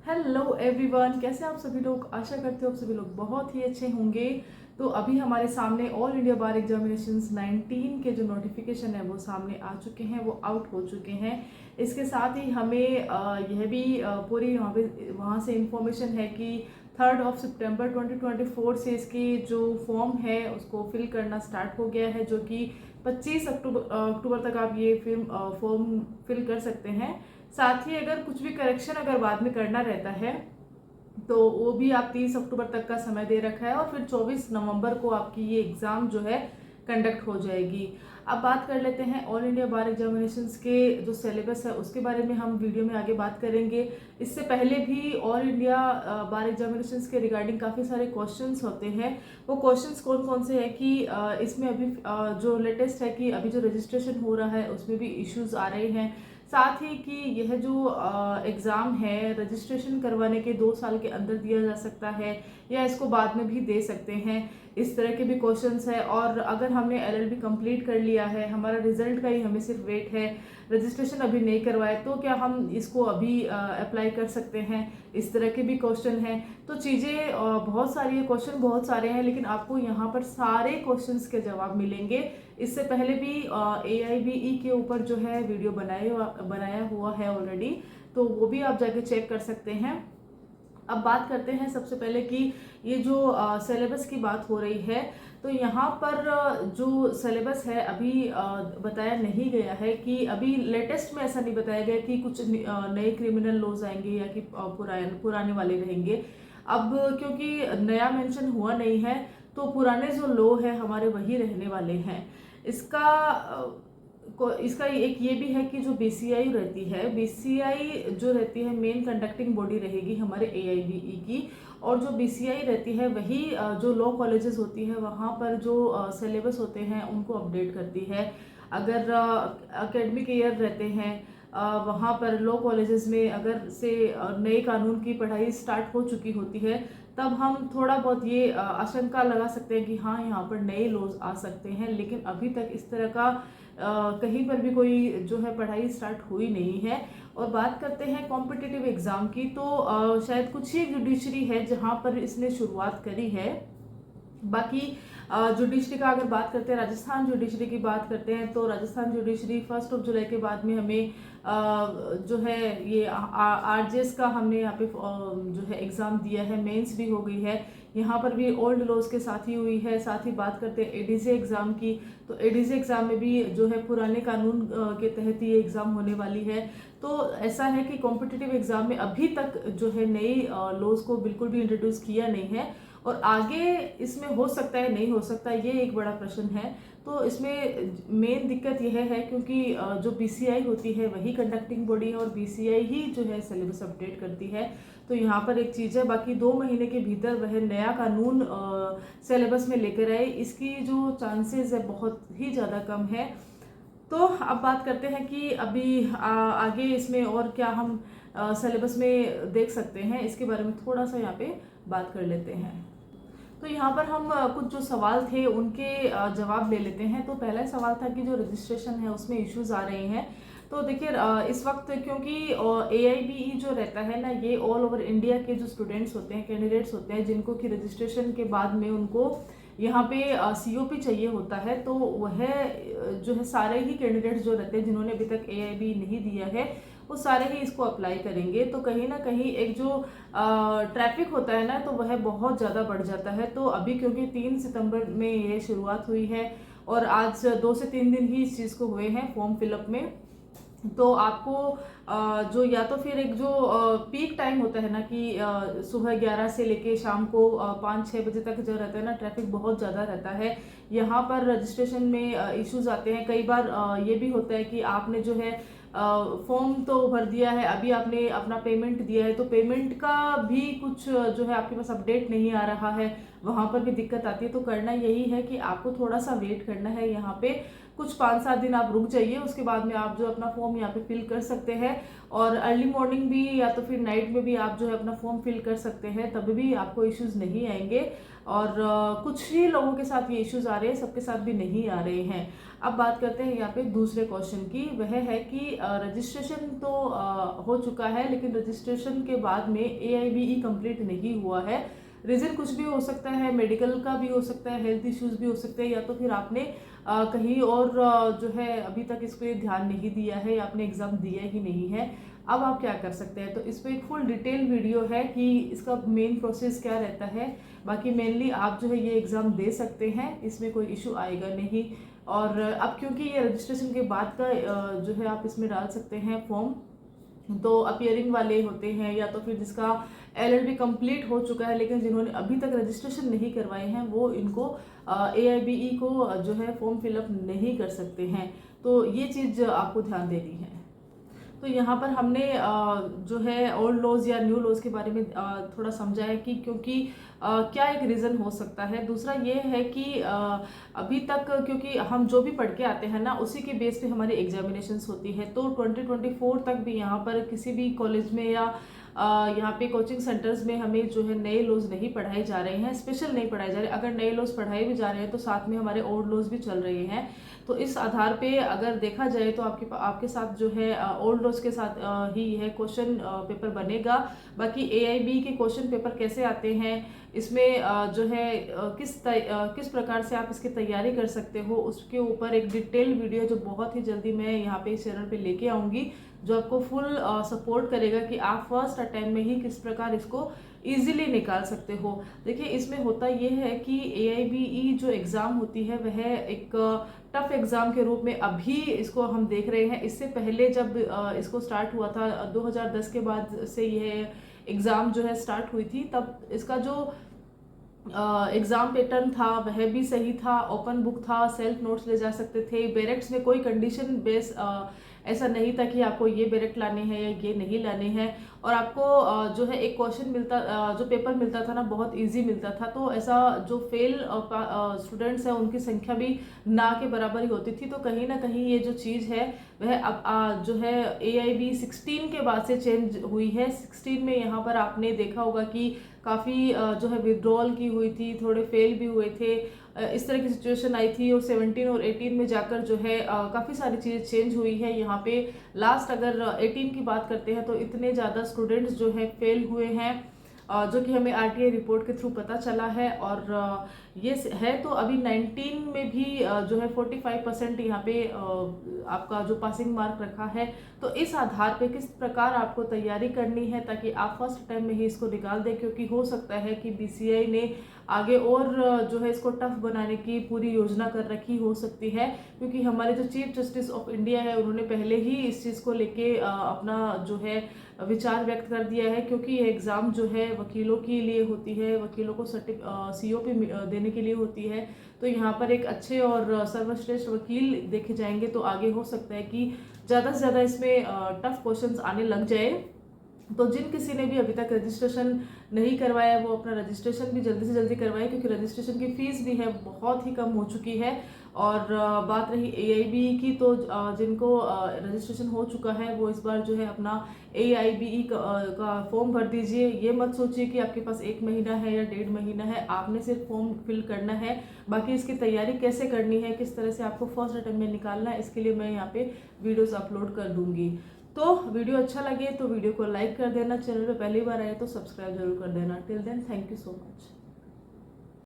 Hello everyone, कैसे आप सभी लोग। आशा करते हो आप सभी लोग बहुत ही अच्छे होंगे। तो अभी हमारे सामने ऑल इंडिया बार एग्जामिनेशंस 19 के जो नोटिफिकेशन है वो सामने आ चुके हैं, वो आउट हो चुके हैं। इसके साथ ही हमें यह भी पूरी वहाँ से इंफॉर्मेशन है कि 3 सितंबर 2024 से इसकी जो फॉर्म है उसको फिल करना स्टार्ट हो गया है, जो कि 25 अक्टूबर तक आप ये फॉर्म फिल कर सकते हैं। साथ ही अगर कुछ भी करेक्शन अगर बाद में करना रहता है तो वो भी आप 30 अक्टूबर तक का समय दे रखा है, और फिर 24 नवंबर को आपकी ये एग्ज़ाम जो है कंडक्ट हो जाएगी। अब बात कर लेते हैं ऑल इंडिया बार एग्जामिनेशंस के जो सिलेबस है उसके बारे में हम वीडियो में आगे बात करेंगे। इससे पहले भी ऑल इंडिया बार एग्जामिनेशंस के रिगार्डिंग काफ़ी सारे क्वेश्चंस होते हैं। वो क्वेश्चंस कौन कौन से हैं कि इसमें अभी जो लेटेस्ट है कि अभी जो रजिस्ट्रेशन हो रहा है उसमें भी इश्यूज आ रहे हैं। साथ ही कि यह जो एग्ज़ाम है रजिस्ट्रेशन करवाने के 2 साल के अंदर दिया जा सकता है या इसको बाद में भी दे सकते हैं, इस तरह के भी क्वेश्चंस है। और अगर हमने एलएलबी कंप्लीट कर लिया है, हमारा रिजल्ट का ही हमें सिर्फ वेट है, रजिस्ट्रेशन अभी नहीं करवाए, तो क्या हम इसको अभी अप्लाई कर सकते हैं, इस तरह के भी क्वेश्चन हैं। तो चीज़ें बहुत सारी है, क्वेश्चन बहुत सारे हैं, लेकिन आपको यहाँ पर सारे क्वेश्चंस के जवाब मिलेंगे। इससे पहले भी AIBE के ऊपर जो है वीडियो बनाया हुआ है ऑलरेडी, तो वो भी आप जाके चेक कर सकते हैं। अब बात करते हैं सबसे पहले कि ये जो सिलेबस की बात हो रही है, तो यहाँ पर जो सिलेबस है अभी बताया नहीं गया है कि अभी लेटेस्ट में ऐसा नहीं बताया गया कि कुछ नए क्रिमिनल लॉज आएंगे या कि पुराने वाले रहेंगे। अब क्योंकि नया मेंशन हुआ नहीं है तो पुराने जो लॉ है हमारे वही रहने वाले हैं। इसका एक ये भी है कि जो BCI रहती है, BCI जो रहती है मेन कंडक्टिंग बॉडी रहेगी हमारे AIBE की, और जो BCI रहती है वही जो लॉ कॉलेजेस होती है वहाँ पर जो सिलेबस होते हैं उनको अपडेट करती है। अगर एकेडमिक ईयर रहते हैं वहाँ पर लॉ कॉलेजेस में अगर से नए कानून की पढ़ाई स्टार्ट हो चुकी होती है, तब हम थोड़ा बहुत ये आशंका लगा सकते हैं कि हाँ यहाँ पर नए लॉज आ सकते हैं। लेकिन अभी तक इस तरह का कहीं पर भी कोई जो है पढ़ाई स्टार्ट हुई नहीं है। और बात करते हैं कॉम्पिटिटिव एग्जाम की, तो शायद कुछ ही जुडिशरी है जहाँ पर इसने शुरुआत करी है। बाकी जुडिशरी का अगर बात करते हैं, राजस्थान जुडिशरी की बात करते हैं, तो राजस्थान जुडिशरी 1 जुलाई के बाद में हमें जो है ये RJS का हमने यहाँ पे जो है एग्ज़ाम दिया है, मेंस भी हो गई है, यहाँ पर भी ओल्ड लॉज के साथ ही हुई है। साथ ही बात करते हैं ADJ एग्ज़ाम की, तो ADJ एग्ज़ाम में भी जो है पुराने कानून के तहत ये एग्ज़ाम होने वाली है। तो ऐसा है कि कॉम्पिटिटिव एग्ज़ाम में अभी तक जो है नई लॉज को बिल्कुल भी इंट्रोड्यूस किया नहीं है, और आगे इसमें हो सकता है नहीं हो सकता, ये एक बड़ा प्रश्न है। तो इसमें मेन दिक्कत यह है क्योंकि जो BCI होती है वही कंडक्टिंग बॉडी है और BCI ही जो है सिलेबस अपडेट करती है। तो यहाँ पर एक चीज़ है, बाकी 2 महीने के भीतर वह नया कानून सिलेबस में लेकर आए, इसकी जो चांसेस है बहुत ही ज़्यादा कम है। तो अब बात करते हैं कि अभी आगे इसमें और क्या हम सिलेबस में देख सकते हैं, इसके बारे में थोड़ा सा यहाँ पे बात कर लेते हैं। तो यहाँ पर हम कुछ जो सवाल थे उनके जवाब ले लेते हैं। तो पहला सवाल था कि जो रजिस्ट्रेशन है उसमें इश्यूज आ रहे हैं। तो देखिए इस वक्त क्योंकि AIBE जो रहता है ना, ये ऑल ओवर इंडिया के जो स्टूडेंट्स होते हैं, कैंडिडेट्स होते हैं, जिनको कि रजिस्ट्रेशन के बाद में उनको यहाँ पे COP चाहिए होता है, तो वह जो है सारे ही कैंडिडेट्स जो रहते हैं जिन्होंने अभी तक AIBE नहीं दिया है वो सारे ही इसको अप्लाई करेंगे। तो कहीं ना कहीं एक जो ट्रैफिक होता है ना, तो वह बहुत ज़्यादा बढ़ जाता है। तो अभी क्योंकि 3 सितंबर में ये शुरुआत हुई है और आज 2 से 3 दिन ही इस चीज़ को हुए हैं फॉर्म फिलअप में, तो आपको जो या तो फिर एक जो पीक टाइम होता है ना कि सुबह 11 से लेके शाम को 5-6 बजे तक जो रहता है ना, ट्रैफिक बहुत ज़्यादा रहता है। यहाँ पर रजिस्ट्रेशन में इश्यूज आते हैं। कई बार ये भी होता है कि आपने जो है फॉर्म तो भर दिया है, अभी आपने अपना पेमेंट दिया है, तो पेमेंट का भी कुछ जो है आपके पास अपडेट नहीं आ रहा है, वहाँ पर भी दिक्कत आती है। तो करना यही है कि आपको थोड़ा सा वेट करना है यहाँ पे। कुछ 5-7 दिन आप रुक जाइए, उसके बाद में आप जो अपना फॉर्म यहाँ पे फिल कर सकते हैं। और अर्ली मॉर्निंग भी या तो फिर नाइट में भी आप जो है अपना फॉर्म फिल कर सकते हैं, तभी भी आपको इश्यूज नहीं आएंगे। और कुछ ही लोगों के साथ ये इश्यूज आ रहे हैं, सबके साथ भी नहीं आ रहे हैं। अब बात करते हैं यहाँ पे दूसरे क्वेश्चन की, वह है कि रजिस्ट्रेशन तो हो चुका है, लेकिन रजिस्ट्रेशन के बाद में AIBE कंप्लीट नहीं हुआ है। रीज़न कुछ भी हो सकता है, मेडिकल का भी हो सकता है, हेल्थ इश्यूज भी हो सकते हैं, या तो फिर आपने कहीं और जो है अभी तक इस पर ध्यान नहीं दिया है, या आपने एग्ज़ाम दिया ही नहीं है। अब आप क्या कर सकते हैं, तो इस पर एक फुल डिटेल वीडियो है कि इसका मेन प्रोसेस क्या रहता है। बाकी मेनली आप जो है ये एग्ज़ाम दे सकते हैं, इसमें कोई इशू आएगा नहीं। और अब क्योंकि ये रजिस्ट्रेशन के बाद का जो है आप इसमें डाल सकते हैं फॉर्म, तो अपीयरिंग वाले होते हैं, या तो फिर जिसका LLB कंप्लीट हो चुका है लेकिन जिन्होंने अभी तक रजिस्ट्रेशन नहीं करवाए हैं, वो इनको AIBE को जो है फॉर्म फिलअप नहीं कर सकते हैं। तो ये चीज़ आपको ध्यान देनी है। तो यहाँ पर हमने जो है ओल्ड लॉज या न्यू लॉज के बारे में थोड़ा समझा है कि क्योंकि क्या एक रीज़न हो सकता है। दूसरा ये है कि अभी तक क्योंकि हम जो भी पढ़ के आते हैं ना, उसी के बेस पे हमारी एग्जामिनेशंस होती है। तो 2024 तक भी यहाँ पर किसी भी कॉलेज में या यहाँ पे कोचिंग सेंटर्स में हमें जो है नए लॉज नहीं पढ़ाए जा रहे हैं, स्पेशल नहीं पढ़ाए जा रहे। अगर नए लॉज पढ़ाए भी जा रहे हैं तो साथ में हमारे ओल्ड लॉज भी चल रहे हैं। तो इस आधार पे अगर देखा जाए तो आपके साथ जो है ओल्ड लॉज के साथ ही है क्वेश्चन पेपर बनेगा। बाकी AIB के क्वेश्चन पेपर कैसे आते हैं, इसमें जो है किस प्रकार से आप इसकी तैयारी कर सकते हो, उसके ऊपर एक डिटेल वीडियो जो बहुत ही जल्दी मैं यहाँ पे इस चैनल पे लेके आऊँगी, जो आपको फुल सपोर्ट करेगा कि आप फर्स्ट अटेम्प्ट में ही किस प्रकार इसको इजीली निकाल सकते हो। देखिए इसमें होता ये है कि AIBE जो एग्ज़ाम होती है वह एक टफ एग्ज़ाम के रूप में अभी इसको हम देख रहे हैं। इससे पहले जब इसको स्टार्ट हुआ था 2010 के बाद से यह एग्ज़ाम जो है स्टार्ट हुई थी, तब इसका जो एग्ज़ाम पैटर्न था वह भी सही था, ओपन बुक था, सेल्फ नोट्स ले जा सकते थे। बैरेक्ट्स में कोई कंडीशन बेस ऐसा नहीं था कि आपको ये बैरेक्ट लाने हैं या ये नहीं लाने हैं। और आपको जो है एक क्वेश्चन मिलता, जो पेपर मिलता था ना, बहुत इजी मिलता था। तो ऐसा जो फेल स्टूडेंट्स हैं उनकी संख्या भी ना के बराबर ही होती थी। तो कहीं ना कहीं ये जो चीज़ है वह अब जो है AIB 16 के बाद से चेंज हुई है। 16 में यहाँ पर आपने देखा होगा कि काफ़ी जो है विड्रॉल की हुई थी, थोड़े फेल भी हुए थे, इस तरह की सिचुएशन आई थी। और 17 और 18 में जाकर जो है काफ़ी सारी चीज़ें चेंज हुई है। यहाँ पे लास्ट अगर 18 की बात करते हैं तो इतने ज़्यादा स्टूडेंट्स जो है फेल हुए हैं, जो कि हमें RTI रिपोर्ट के थ्रू पता चला है। और ये है तो अभी 19 में भी जो है 45% यहाँ पे आपका जो पासिंग मार्क रखा है। तो इस आधार पे किस प्रकार आपको तैयारी करनी है ताकि आप फर्स्ट टाइम में ही इसको निकाल दें, क्योंकि हो सकता है कि BCI ने आगे और जो है इसको टफ बनाने की पूरी योजना कर रखी हो सकती है। क्योंकि हमारे जो चीफ जस्टिस ऑफ इंडिया है उन्होंने पहले ही इस चीज़ को लेके अपना जो है विचार व्यक्त कर दिया है। क्योंकि ये एग्ज़ाम जो है वकीलों के लिए होती है, वकीलों को COP देने के लिए होती है। तो यहाँ पर एक अच्छे और सर्वश्रेष्ठ वकील देखे जाएंगे तो आगे हो सकता है कि ज़्यादा से ज़्यादा इसमें टफ क्वेश्चंस आने लग जाए। तो जिन किसी ने भी अभी तक रजिस्ट्रेशन नहीं करवाया वो अपना रजिस्ट्रेशन भी जल्दी से जल्दी करवाए, क्योंकि रजिस्ट्रेशन की फ़ीस भी है बहुत ही कम हो चुकी है। और बात रही AIBE की, तो जिनको रजिस्ट्रेशन हो चुका है वो इस बार जो है अपना AIBE का फॉर्म भर दीजिए। ये मत सोचिए कि आपके पास 1 महीना है या 1.5 महीना है, आपने सिर्फ फॉर्म फिल करना है। बाकी इसकी तैयारी कैसे करनी है, किस तरह से आपको फर्स्ट अटेम्प्ट में निकालना है, इसके लिए मैं यहाँ पे वीडियोस अपलोड कर दूंगी। तो वीडियो अच्छा लगे तो वीडियो को लाइक कर देना, चैनल पे पहली बार आए तो सब्सक्राइब जरूर कर देना। Till then thank you so much.